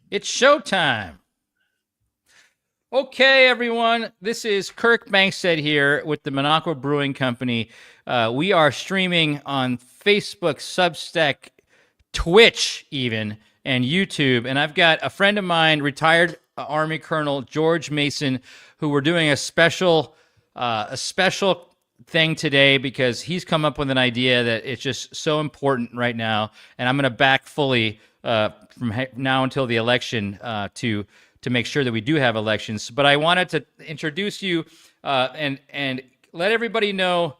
It's showtime. Okay, everyone. This is Kirk Bangstad here with the Monaco Brewing Company. We are streaming on Facebook, Substack, Twitch, even, and YouTube. And I've got a friend of mine, retired Army Colonel George Mason, who we're doing a special thing today because he's come up with an idea that it's just so important right now, and I'm going to back fully from now until the election to make sure that we do have elections. But I wanted to introduce you and let everybody know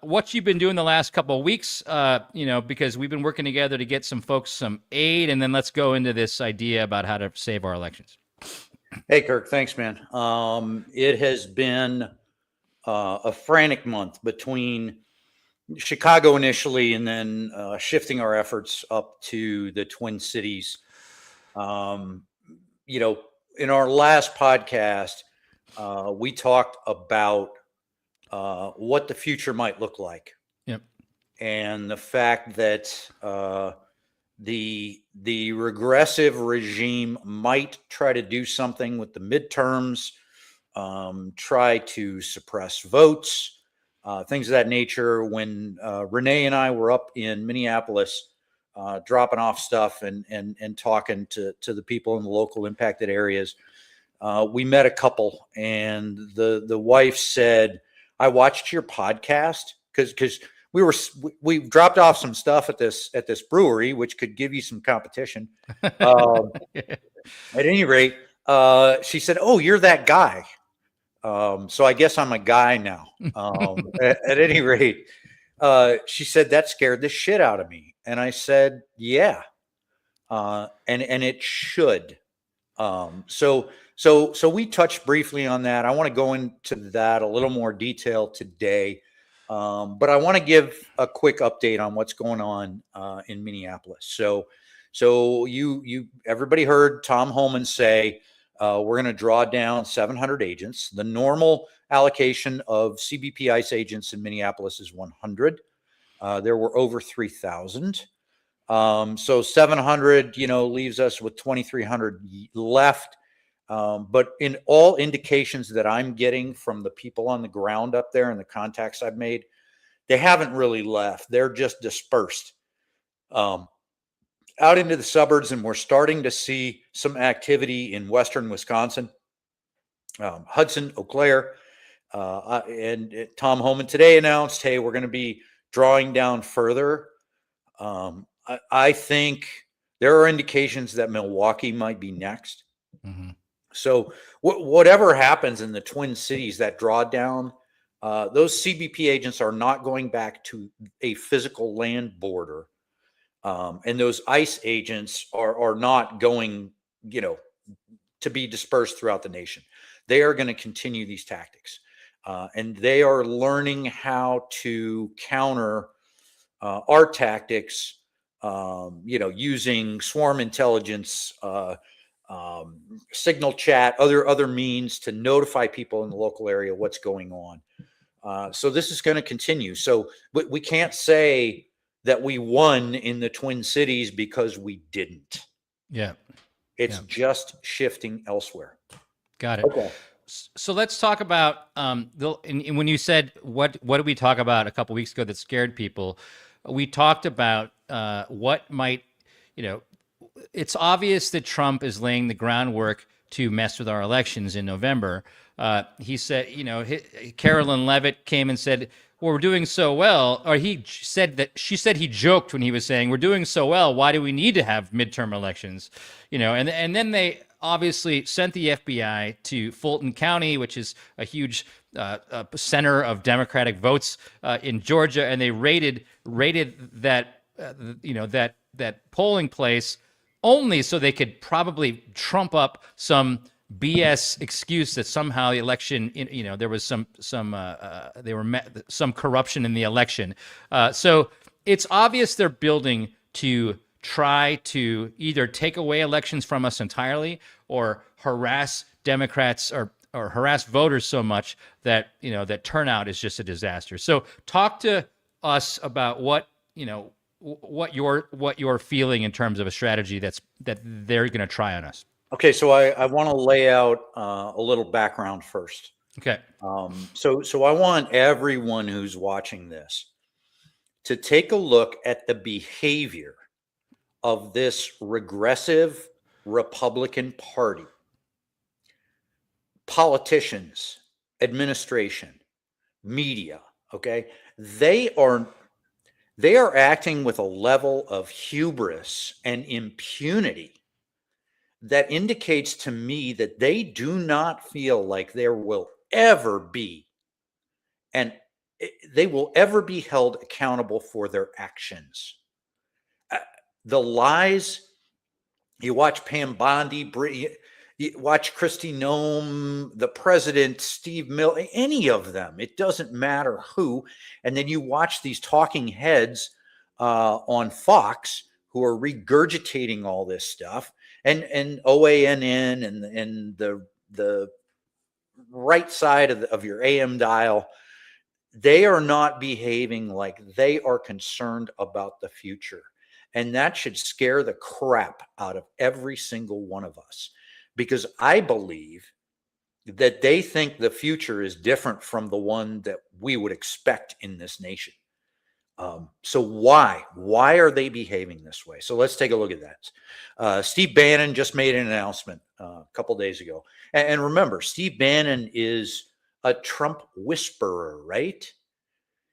what you've been doing the last couple of weeks. Because we've been working together to get some folks some aid, and then let's go into this idea about how to save our elections. Hey, Kirk. Thanks, man. It has been a frantic month between Chicago initially and then shifting our efforts up to the Twin Cities. In our last podcast, we talked about what the future might look like. Yep. And the fact that the regressive regime might try to do something with the midterms, try to suppress votes, things of that nature. When Renee and I were up in Minneapolis, dropping off stuff and talking to the people in the local impacted areas, we met a couple, and the wife said, "I watched your podcast because." We dropped off some stuff at this brewery, which could give you some competition. At any rate, she said, "Oh, you're that guy." So I guess I'm a guy now. At any rate, she said that scared the shit out of me, and I said, "Yeah, and it should." So we touched briefly on that. I want to go into that a little more detail today. But I want to give a quick update on what's going on in Minneapolis. So you everybody heard Tom Homan say we're going to draw down 700 agents. The normal allocation of CBP ICE agents in Minneapolis is 100. There were over 3,000. So 700, leaves us with 2,300 left. But in all indications that I'm getting from the people on the ground up there and the contacts I've made, they haven't really left. They're just dispersed out into the suburbs, and we're starting to see some activity in western Wisconsin, Hudson, Eau Claire, and Tom Homan today announced, hey, we're going to be drawing down further. I think there are indications that Milwaukee might be next. Mm-hmm. So whatever happens in the Twin Cities, that drawdown, those CBP agents are not going back to a physical land border. And those ICE agents are not going, to be dispersed throughout the nation. They are going to continue these tactics. And they are learning how to counter our tactics, using swarm intelligence, signal chat, other means to notify people in the local area what's going on. So this is going to continue. So we can't say that we won in the Twin Cities because we didn't. Yeah. It's just shifting elsewhere. Got it. Okay. So let's talk about when you said what did we talk about a couple weeks ago that scared people? We talked about what might, it's obvious that Trump is laying the groundwork to mess with our elections in November. He said, Carolyn Levitt came and said, well, we're doing so well, or she said he joked when he was saying we're doing so well. Why do we need to have midterm elections? And then they obviously sent the FBI to Fulton County, which is a huge center of Democratic votes in Georgia, and they raided that that polling place only so they could probably trump up some BS excuse that somehow the election, there was some corruption in the election. So it's obvious they're building to try to either take away elections from us entirely or harass Democrats or harass voters so much that that turnout is just a disaster. So talk to us about what what you're feeling in terms of a strategy that they're going to try on us. Okay, so I want to lay out a little background first. Okay. So I want everyone who's watching this to take a look at the behavior of this regressive Republican Party, politicians, administration, media. Okay, they are acting with a level of hubris and impunity that indicates to me that they do not feel like there will ever be, and they will ever be held accountable for their actions. Uh, The lies, you watch Pam Bondi, you watch Kristi Noem, the president, Steve Miller, any of them, it doesn't matter who. And then you watch these talking heads on Fox who are regurgitating all this stuff, and OANN and the right side of your AM dial. They are not behaving like they are concerned about the future. And that should scare the crap out of every single one of us, because I believe that they think the future is different from the one that we would expect in this nation. So why are they behaving this way? So let's take a look at that. Steve Bannon just made an announcement a couple days ago. And remember, Steve Bannon is a Trump whisperer, right?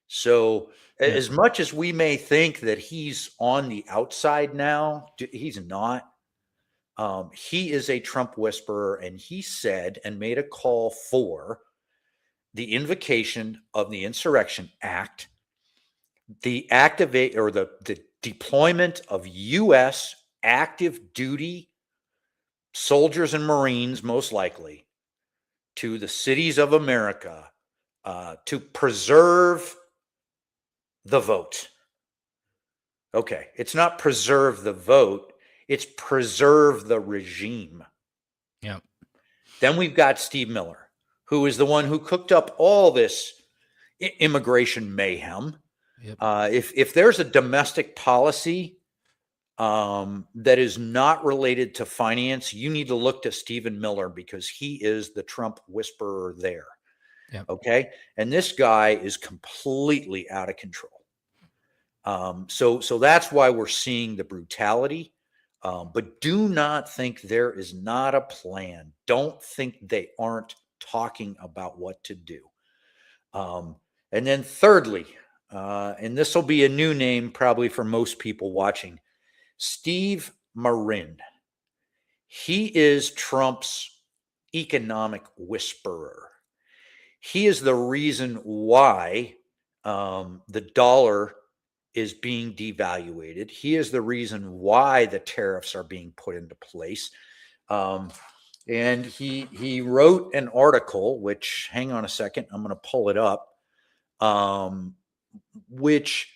So Yeah. as much as we may think that he's on the outside now, he's not. He is a Trump whisperer, and he said and made a call for the invocation of the Insurrection Act, the activate or the deployment of U.S. active duty soldiers and Marines, most likely, to the cities of America to preserve the vote. Okay, it's not preserve the vote, it's preserve the regime. Yeah. Then we've got Steve Miller, who is the one who cooked up all this immigration mayhem. Yep. If there's a domestic policy that is not related to finance, you need to look to Stephen Miller, because he is the Trump whisperer there. Yep. Okay, and this guy is completely out of control. So that's why we're seeing the brutality. But do not think there is not a plan. Don't think they aren't talking about what to do. And then thirdly, and this will be a new name probably for most people watching, Steve Marin. He is Trump's economic whisperer. He is the reason why the dollar is being devaluated. He is the reason why the tariffs are being put into place. And he wrote an article, which, hang on a second, I'm going to pull it up, which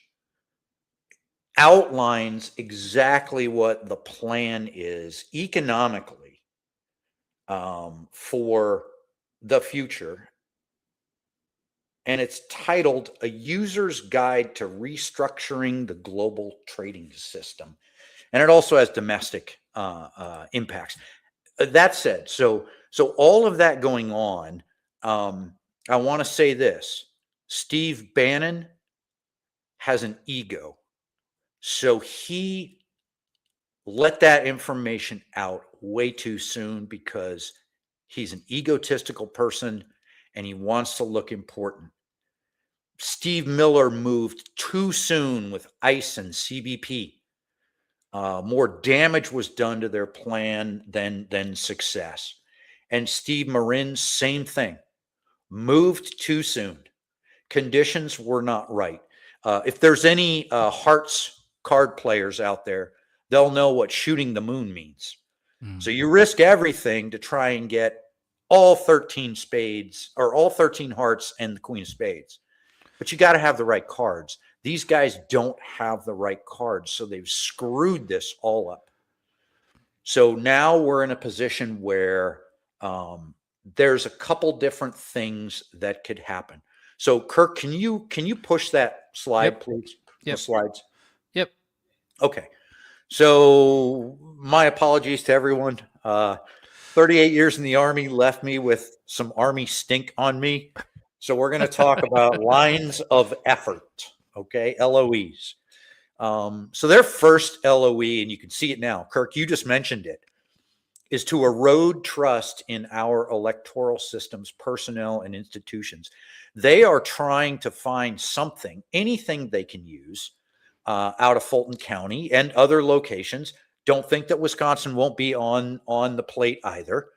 outlines exactly what the plan is economically for the future. And it's titled A User's Guide to Restructuring the Global Trading System. And it also has domestic impacts. That said, so all of that going on, I want to say this. Steve Bannon has an ego. So he let that information out way too soon, because he's an egotistical person and he wants to look important. Steve Miller moved too soon with ICE and CBP. More damage was done to their plan than success. And Steve Marin, same thing. Moved too soon. Conditions were not right. If there's any Hearts card players out there, they'll know what shooting the moon means. So you risk everything to try and get all 13 spades, or all 13 hearts and the queen of spades. But you got to have the right cards. These guys don't have the right cards, so they've screwed this all up. So now we're in a position where there's a couple different things that could happen. So Kirk, can you push that slide, Yep. please? Yep. The slides. Yep. Okay. So my apologies to everyone. 38 years in the Army left me with some Army stink on me. So we're going to talk about lines of effort. Okay. LOEs. So their first LOE, and you can see it now, Kirk, you just mentioned it, is to erode trust in our electoral systems, personnel, and institutions. They are trying to find something, anything they can use out of Fulton County and other locations. Don't think that Wisconsin won't be on the plate either.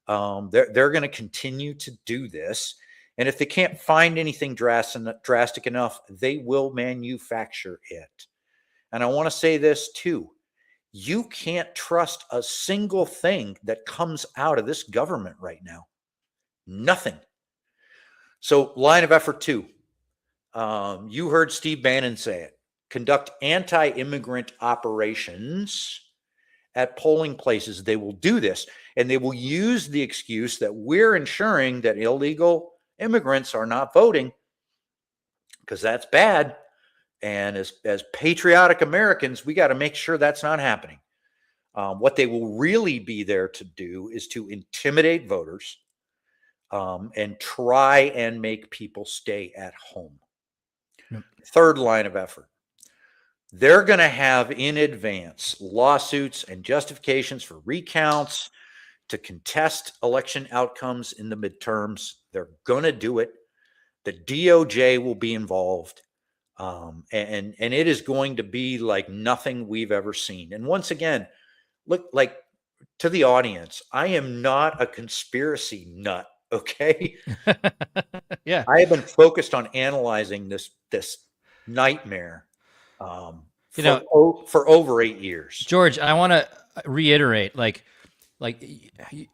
They're going to continue to do this. And if they can't find anything drastic enough, they will manufacture it. And I want to say this too. You can't trust a single thing that comes out of this government right now. Nothing. So, line of effort two. You heard Steve Bannon say it. Conduct anti-immigrant operations at polling places. They will do this, and they will use the excuse that we're ensuring that illegal immigrants are not voting because that's bad. And as patriotic Americans, we got to make sure that's not happening. What they will really be there to do is to intimidate voters and try and make people stay at home. Yep. Third line of effort. They're going to have in advance lawsuits and justifications for recounts to contest election outcomes in the midterms. They're going to do it. The DOJ will be involved. And it is going to be like nothing we've ever seen. And once again, look, like, to the audience, I am not a conspiracy nut. Okay. Yeah. I have been focused on analyzing this nightmare for over 8 years. George, I want to reiterate, like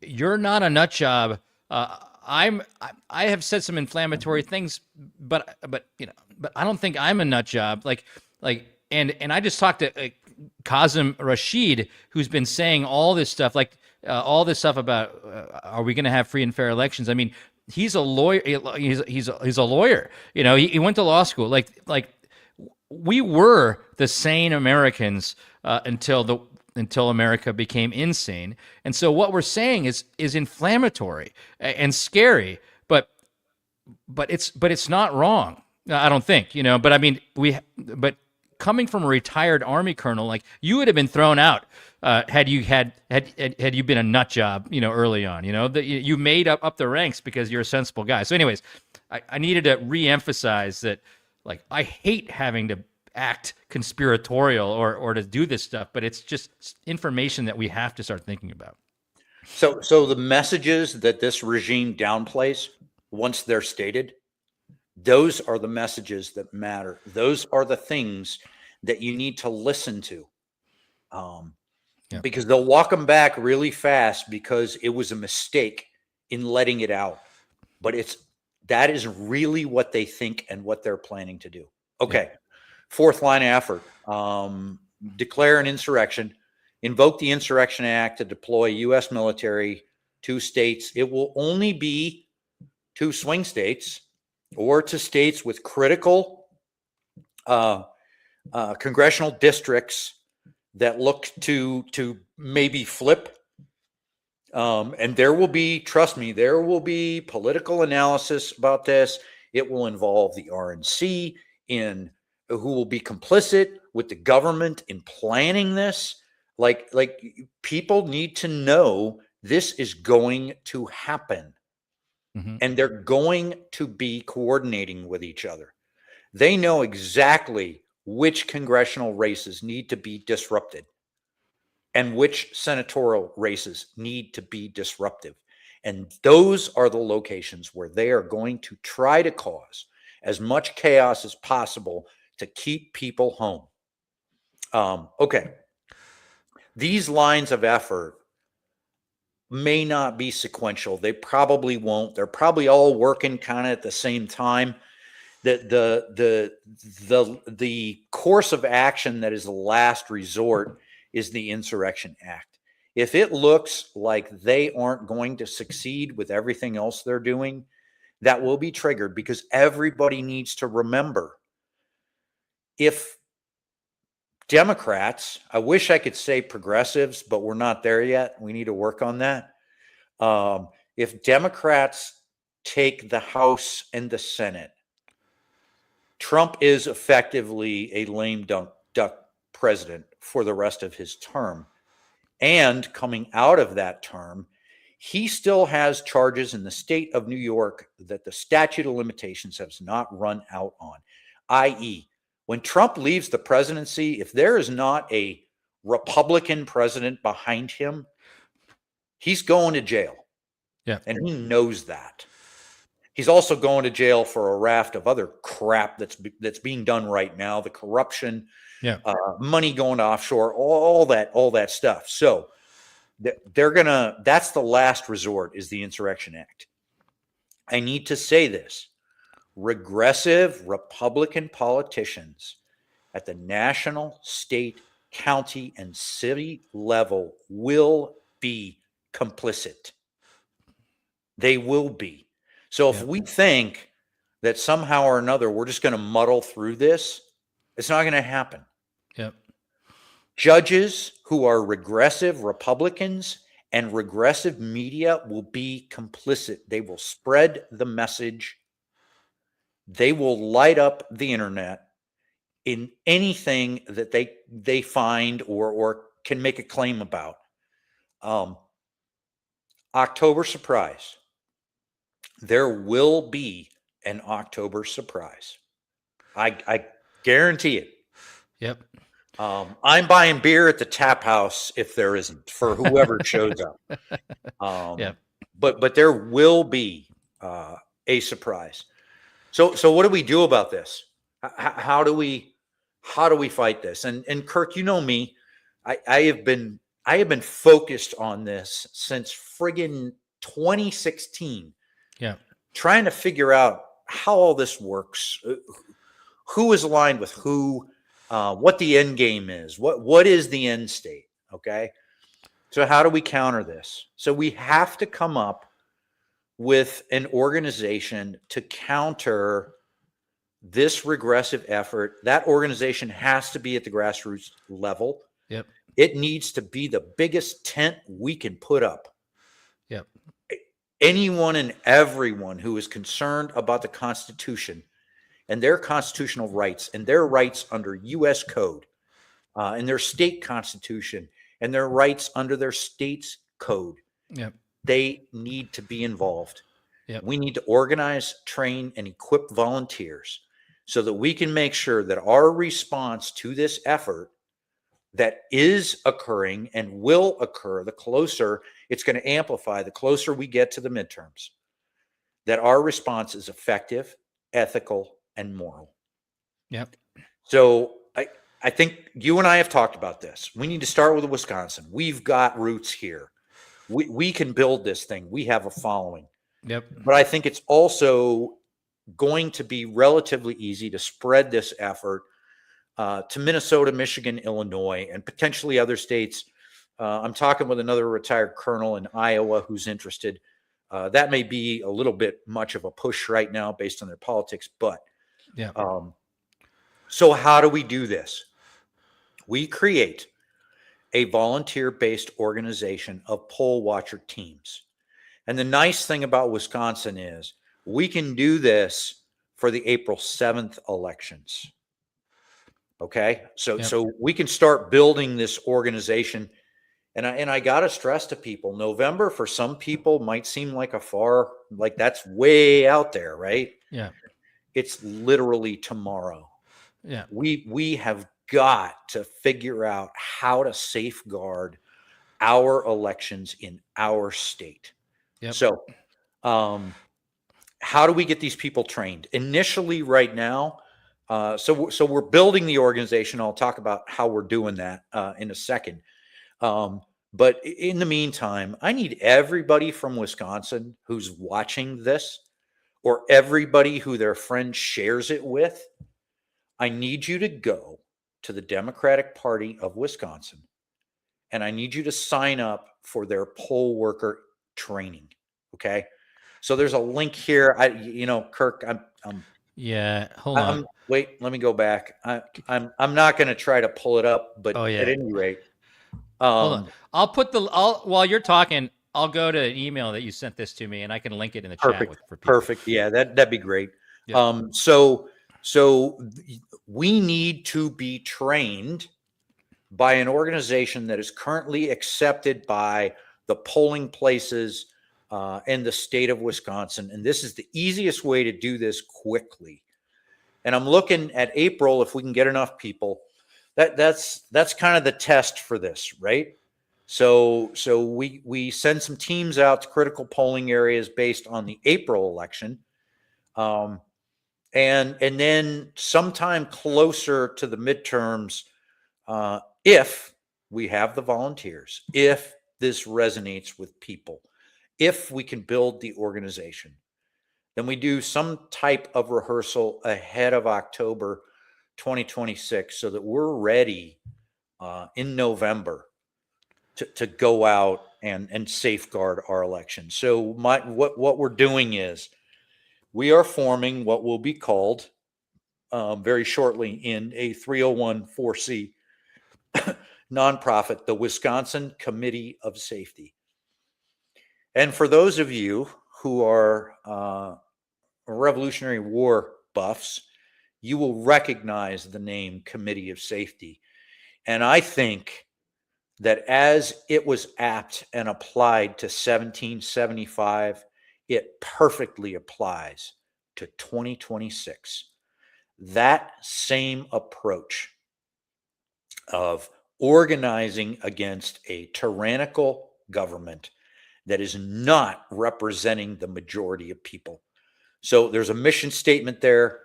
you're not a nut job. I have said some inflammatory things, but I don't think I'm a nut job. And I just talked to Kazim Rashid, who's been saying all this stuff, all this stuff about are we going to have free and fair elections? I mean, he's a lawyer. He's a lawyer. He went to law school. We were the sane Americans until America became insane. And so what we're saying is inflammatory and scary, but it's not wrong. I don't think, but I mean, but coming from a retired Army colonel, like, you would have been thrown out had you been a nut job, early on. You made up the ranks because you're a sensible guy. So anyways, I needed to reemphasize that, like, I hate having to act conspiratorial or to do this stuff, but it's just information that we have to start thinking about. So the messages that this regime downplays, once they're stated, those are the messages that matter. Those are the things that you need to listen to, because they'll walk them back really fast because it was a mistake in letting it out. But that is really what they think and what they're planning to do. Okay. Yeah. Fourth line of effort, declare an insurrection, invoke the Insurrection Act to deploy U.S. military to states. It will only be to swing states or to states with critical congressional districts that look to maybe flip. And there will be, trust me, there will be political analysis about this. It will involve the RNC who will be complicit with the government in planning this. Like people need to know this is going to happen. Mm-hmm. And they're going to be coordinating with each other. They know exactly which congressional races need to be disrupted and which senatorial races need to be disruptive. And those are the locations where they are going to try to cause as much chaos as possible to keep people home. Okay. These lines of effort may not be sequential. They probably won't. They're probably all working kind of at the same time. The course of action that is the last resort is the Insurrection Act. If it looks like they aren't going to succeed with everything else they're doing, that will be triggered, because everybody needs to remember, if Democrats, I wish I could say progressives, but we're not there yet. We need to work on that. If Democrats take the House and the Senate, Trump is effectively a lame duck president for the rest of his term. And coming out of that term, he still has charges in the state of New York that the statute of limitations has not run out on, i.e., when Trump leaves the presidency, if there is not a Republican president behind him, he's going to jail. Yeah. And he knows that. He's also going to jail for a raft of other crap that's being done right now, the corruption, Yeah. money going to offshore, all that stuff. So that's the last resort, is the Insurrection Act. I need to say this. Regressive Republican politicians at the national, state, county, and city level will be complicit. They will be. So if we think that somehow or another we're just going to muddle through this, it's not going to happen. Yep. Judges who are regressive Republicans and regressive media will be complicit. They will spread the message. They will light up the internet in anything that they find or can make a claim about. October surprise. There will be an October surprise. I guarantee it. Yep. I'm buying beer at the tap house if there isn't, for whoever shows up. Yep. But there will be a surprise. So what do we do about this? How do we fight this? And Kirk, you know me, I have been focused on this since friggin' 2016. Yeah. Trying to figure out how all this works, who is aligned with who, what the end game is, what is the end state. Okay. So how do we counter this? So we have to come up with an organization to counter this regressive effort. That organization has to be at the grassroots level. Yep. It needs to be the biggest tent we can put up. Yep. Anyone and everyone who is concerned about the Constitution and their constitutional rights and their rights under U.S. code and their state constitution and their rights under their state's code, Yep. they need to be involved. Yep. We need to organize, train, and equip volunteers so that we can make sure that our response to this effort that is occurring and will occur, the closer it's going to amplify, the closer we get to the midterms, that our response is effective, ethical, and moral. Yep. So I think you and I have talked about this. We need to start with Wisconsin. We've got roots here. We can build this thing. We have a following. Yep. But I think it's also going to be relatively easy to spread this effort to Minnesota, Michigan, Illinois, and potentially other states. I'm talking with another retired colonel in Iowa who's interested. That may be a little bit much of a push right now based on their politics, but yeah. So how do we do this? We create a volunteer-based organization of poll watcher teams. And the nice thing about Wisconsin is we can do this for the April 7th elections. Okay. So we can start building this organization. And I got to stress to people, November for some people might seem like like that's way out there, right? Yeah. It's literally tomorrow. Yeah. We have got to figure out how to safeguard our elections in our state. Yep. So, how do we get these people trained? Initially, right now, so we're building the organization. I'll talk about how we're doing that in a second. But in the meantime, I need everybody from Wisconsin who's watching this, or everybody who their friend shares it with. I need you to go to the Democratic Party of Wisconsin, and I need you to sign up for their poll worker training. Okay. So there's a link here. Kirk, Yeah, hold on. Wait, let me go back. I'm not going to try to pull it up, but Oh at yeah, any rate, hold on. um, I'll while you're talking, I'll go to an email that you sent this to me, and I can link it in the chat perfect, with for people. perfect. Yeah, that'd be great. Yep. So we need to be trained by an organization that is currently accepted by the polling places in the state of Wisconsin, and this is the easiest way to do this quickly. And I'm looking at April if we can get enough people. That's kind of the test for this, right? So we send some teams out to critical polling areas based on the April election, um, and then sometime closer to the midterms, if we have the volunteers, if this resonates with people, if we can build the organization, then we do some type of rehearsal ahead of October 2026 so that we're ready in November to go out and safeguard our election. So what we're doing is we are forming what will be called very shortly in a 301(c) nonprofit, the Wisconsin Committee of Safety. And for those of you who are Revolutionary War buffs, you will recognize the name Committee of Safety. And I think that as it was apt and applied to 1775, it perfectly applies to 2026. That same approach of organizing against a tyrannical government that is not representing the majority of people. So there's a mission statement there.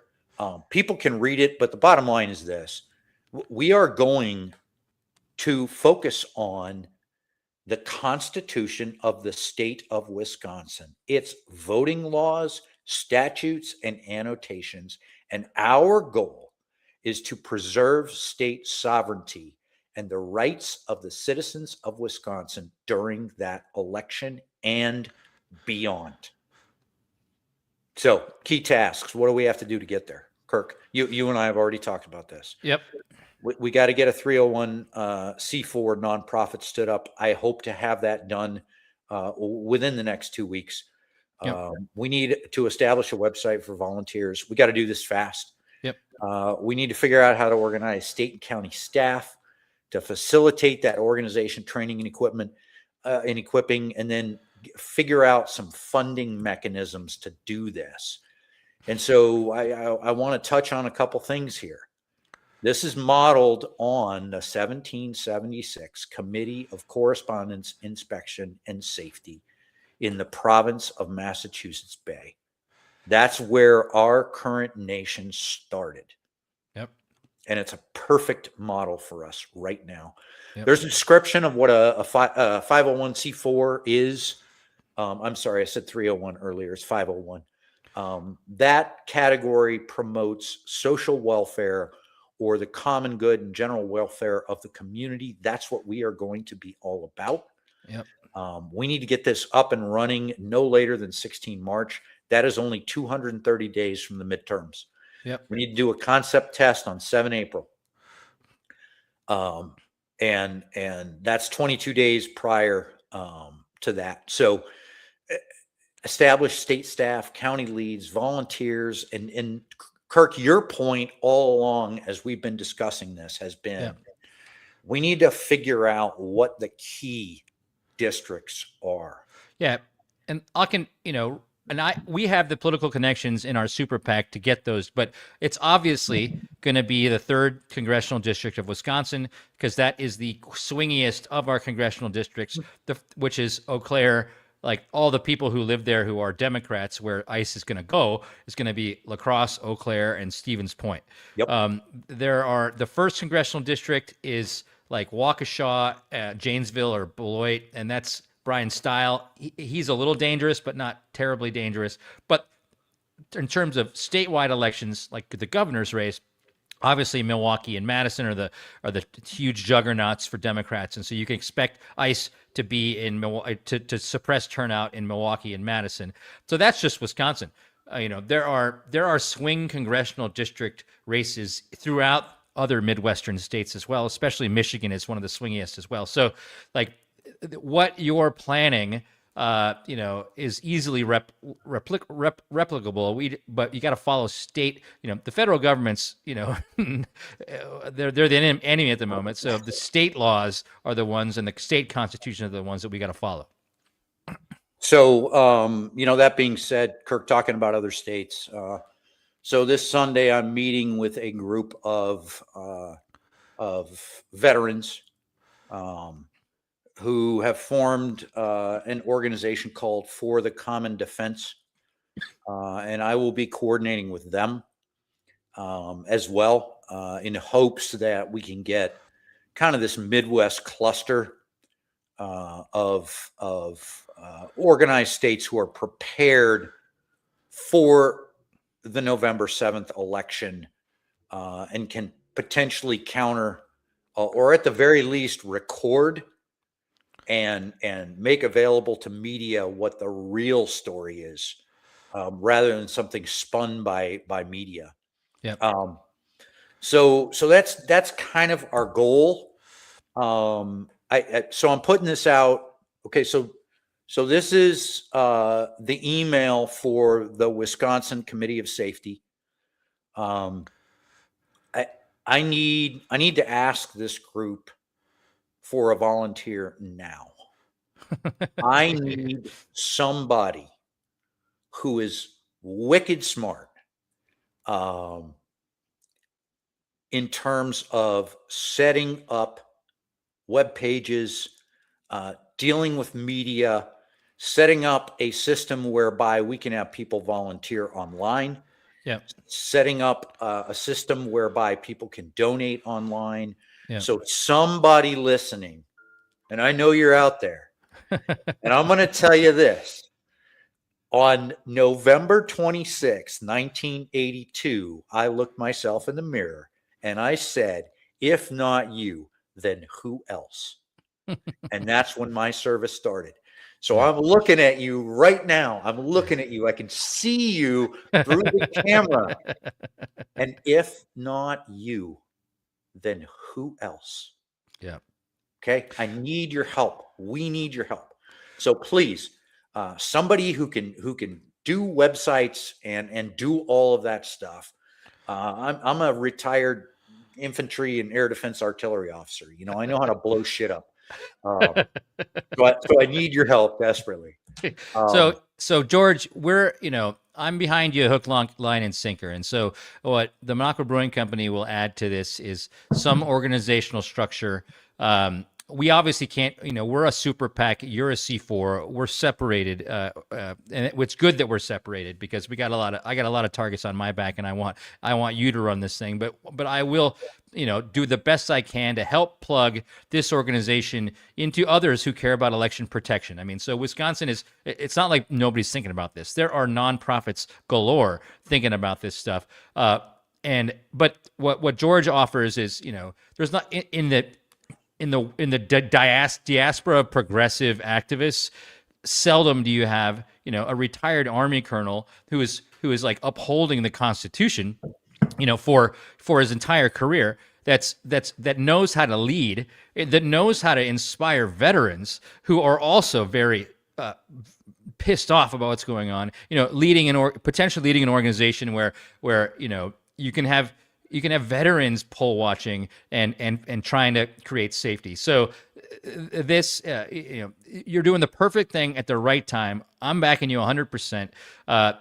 People can read it, but the bottom line is this: we are going to focus on the Constitution of the state of Wisconsin, its voting laws, statutes, and annotations. And our goal is to preserve state sovereignty and the rights of the citizens of Wisconsin during that election and beyond. So, key tasks. What do we have to do to get there? Kirk, you and I have already talked about this. Yep. We got to get a 301(c)(4) nonprofit stood up. I hope to have that done within the next 2 weeks. Yep. We need to establish a website for volunteers. We got to do this fast. Yep. We need to figure out how to organize state and county staff to facilitate that organization, training, and equipping, and then figure out some funding mechanisms to do this. And so I want to touch on a couple things here. This is modeled on the 1776 Committee of Correspondence, Inspection, and Safety in the province of Massachusetts Bay. That's where our current nation started. Yep. And it's a perfect model for us right now. Yep. There's a description of what a 501(c)(4) is. I'm sorry, I said 301 earlier. It's 501. That category promotes social welfare or the common good and general welfare of the community. That's what we are going to be all about. Yep. We need to get this up and running no later than 16 March. That is only 230 days from the midterms. Yep. We need to do a concept test on 7 April. And that's 22 days prior to that. So establish state staff, county leads, volunteers, and Kirk, your point all along as we've been discussing this has been we need to figure out what the key districts are. Yeah. And we have the political connections in our super PAC to get those, but it's obviously going to be the 3rd congressional district of Wisconsin because that is the swingiest of our congressional districts, which is Eau Claire. Like all the people who live there who are Democrats, where ICE is going to go is going to be La Crosse, Eau Claire, and Stevens Point. Yep. The 1st congressional district is like Waukesha, Janesville, or Beloit, and that's Brian Stile. He's a little dangerous, but not terribly dangerous. But in terms of statewide elections, like the governor's race, obviously Milwaukee and Madison are the huge juggernauts for Democrats, and so you can expect ICE to be in Milwaukee to suppress turnout in Milwaukee and Madison. So that's just Wisconsin. there are swing congressional district races throughout other Midwestern states as well, especially Michigan is one of the swingiest as well. So, like, what you're planning, is easily replicable. But you got to follow state. The federal government's, they're the enemy at the moment. So the state laws are the ones, and the state constitution are the ones that we got to follow. So, that being said, Kirk, talking about other states. So this Sunday, I'm meeting with a group of veterans who have formed an organization called For the Common Defense, and I will be coordinating with them as well, in hopes that we can get kind of this Midwest cluster of organized states who are prepared for the November 7th election, and can potentially counter, or at the very least record and make available to media what the real story is, rather than something spun by media. Yeah. So that's kind of our goal. So I'm putting this out. Okay, so this is the email for the Wisconsin Committee of Safety. I need to ask this group for a volunteer now. I need somebody who is wicked smart, in terms of setting up web pages, dealing with media, setting up a system whereby we can have people volunteer online. Yeah. Setting up a system whereby people can donate online. Yeah. So somebody listening, and I know you're out there, and I'm going to tell you this. On November 26, 1982, I looked myself in the mirror and I said, if not you, then who else? And that's when my service started. So I'm looking at you right now. I'm looking at you. I can see you through the camera. And if not you, then who else? Yeah. Okay. I need your help. We need your help. So please, somebody who can do websites and do all of that stuff. I'm a retired infantry and air defense artillery officer. I know how to blow shit up. So I need your help desperately. So George, I'm behind you, hook, line, and sinker. And so what the Monaco Brewing Company will add to this is some organizational structure. We obviously can't, we're a super PAC, you're a C4, we're separated. And it's good that we're separated because I got a lot of targets on my back, and I want you to run this thing, but I will, do the best I can to help plug this organization into others who care about election protection. I mean, so Wisconsin it's not like nobody's thinking about this. There are nonprofits galore thinking about this stuff. But what George offers is, there's not in the diaspora of progressive activists, seldom do you have, a retired Army colonel who is like upholding the Constitution, for his entire career. That knows how to lead, that knows how to inspire veterans who are also very pissed off about what's going on. Potentially leading an organization where you can have veterans poll watching and trying to create safety. So this, you're doing the perfect thing at the right time. I'm backing you 100%.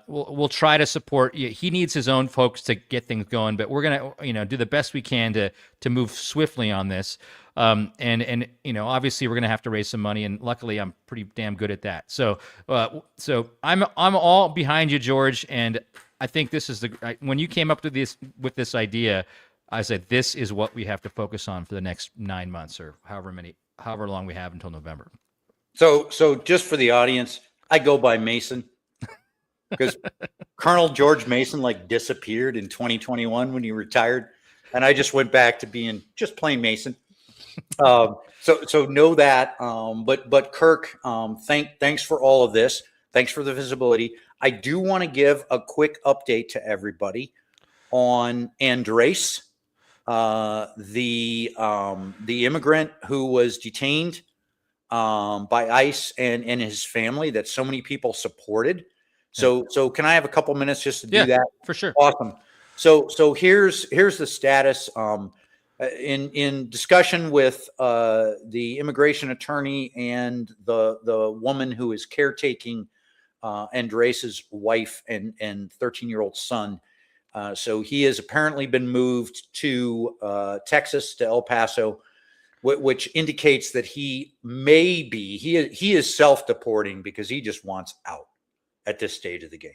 We'll try to support you. He needs his own folks to get things going, but we're gonna, do the best we can to move swiftly on this. And obviously we're gonna have to raise some money, and luckily I'm pretty damn good at that. So I'm all behind you, George, and I think this is when you came up with this idea, I said, this is what we have to focus on for the next 9 months or however long we have until November. So just for the audience, I go by Mason because Colonel George Mason disappeared in 2021 when he retired. And I just went back to being just plain Mason. So know that. But Kirk, thanks for all of this. Thanks for the visibility. I do want to give a quick update to everybody on Andres, the immigrant who was detained by ICE and his family that so many people supported. So can I have a couple minutes just to do that? For sure. Awesome. So here's the status. In discussion with the immigration attorney and the woman who is caretaking Andres's wife and 13-year-old son. So he has apparently been moved to Texas, to El Paso, which indicates that he is self-deporting because he just wants out at this stage of the game.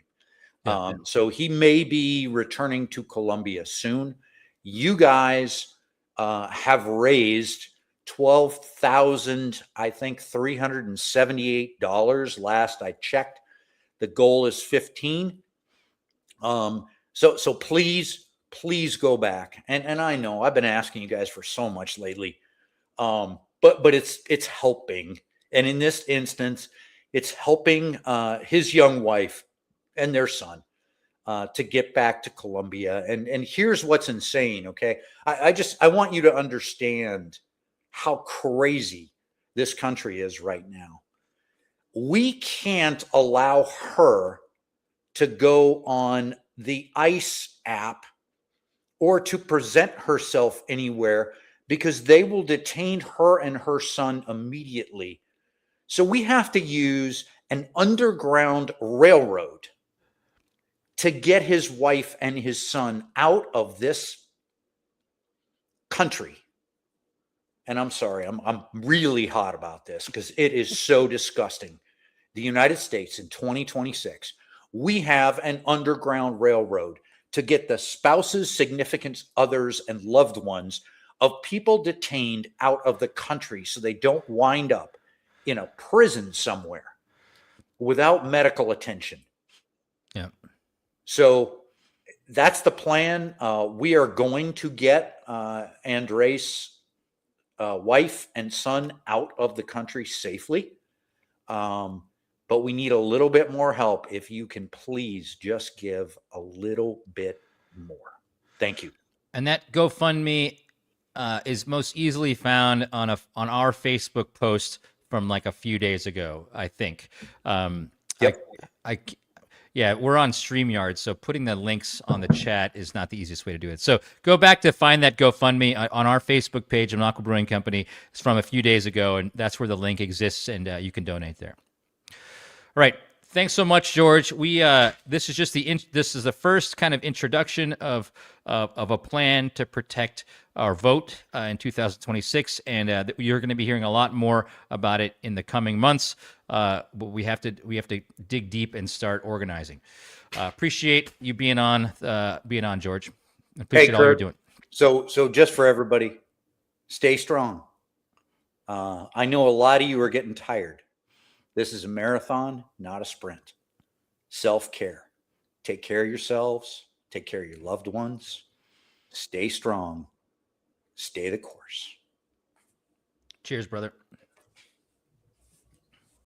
So he may be returning to Colombia soon. You guys have raised $12,000, I think $378 last I checked. The goal is 15. So please go back. And I know I've been asking you guys for so much lately. But it's helping. And in this instance, it's helping his young wife and their son to get back to Colombia. And here's what's insane. Okay. I want you to understand how crazy this country is right now. We can't allow her to go on the ICE app or to present herself anywhere because they will detain her and her son immediately. So we have to use an underground railroad to get his wife and his son out of this country. And I'm sorry, I'm really hot about this because it is so disgusting. The United States in 2026, we have an underground railroad to get the spouses, significant others, and loved ones of people detained out of the country so they don't wind up in a prison somewhere without medical attention. Yeah. So that's the plan. We are going to get Andres' wife and son out of the country safely. But we need a little bit more help. If you can please just give a little bit more. Thank you. And that GoFundMe is most easily found on our Facebook post from like a few days ago, I think. Yep. Yeah, we're on StreamYard, so putting the links on the chat is not the easiest way to do it. So go back to find that GoFundMe on our Facebook page of Aqua Brewing Company. It's from a few days ago, and that's where the link exists, and you can donate there. All right. Thanks so much, George. This is just this is the first kind of introduction of a plan to protect our vote in 2026, and you're going to be hearing a lot more about it in the coming months. But we have to dig deep and start organizing. Appreciate you being on, George. Appreciate all you're doing. So just for everybody, stay strong. I know a lot of you are getting tired. This is a marathon, not a sprint. Self-care. Take care of yourselves. Take care of your loved ones. Stay strong. Stay the course. Cheers, brother.